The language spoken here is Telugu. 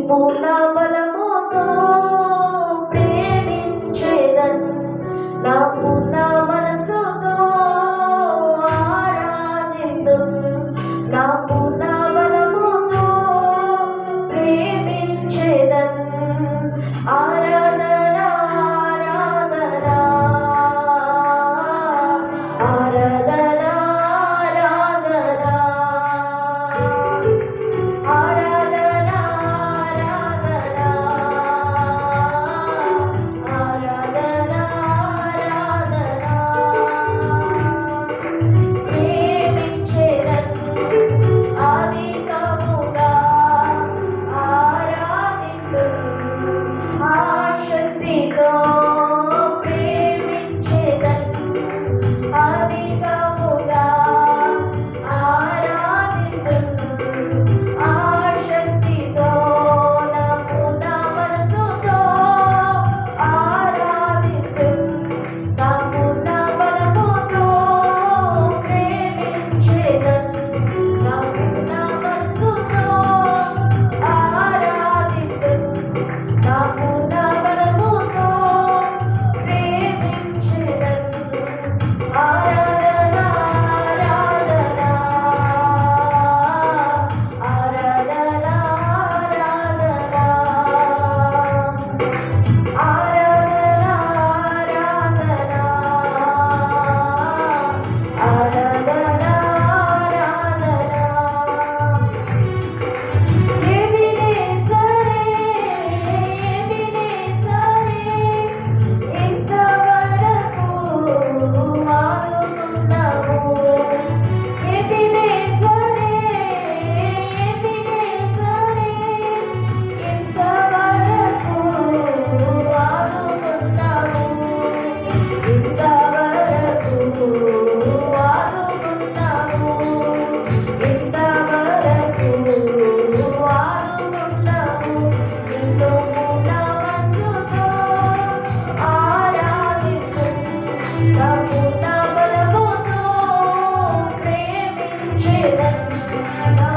పూర్ణ బలముతో ప్రేమించేదన్ నా పూర్ణ మనసుతో ఆరాధింతున్ నా పూర్ణ బలముతో ప్రేమించేదన్ ఆరాధన ఆరాధన ఆరాధన ఆరాధన ఆరాధన ఆరాధన ప్రేమించేదన్ అధికముగా ఆరాధింతున్ ఆశక్తితో ప్రేమించేదన్ అధికముగా ఆరాధింతున్ ఆశక్తితో నా పూర్ణ మనసుతో ఆరాధింతున్ నా పూర్ణ బలముతో ప్రేమించేదన్ నా పూర్ణ మనసుతో ఆరాధింతున్ నా పూర్ణ బలముతో ప్రేమించేదన్ ఆరాధన ఆరాధన ఆరాధన ఆరాధన ఆరాధన ఆరాధన ఆరాధన ఎబినేజరే ఎబినేజరే ఇంతవరకు ఆదుకున్నావు ఎబినేజరే ఎబినేజరే ఇంతవరకు ఆదుకున్నావు ఇంతవరకు ఆదుకున్నావు ఇంతవరకు ఆదుకున్నావు నిన్ను పూర్ణ మనసుతో ఆరాధింతున్ నా పూర్ణ బలముతో ప్రేమించేదన్ నా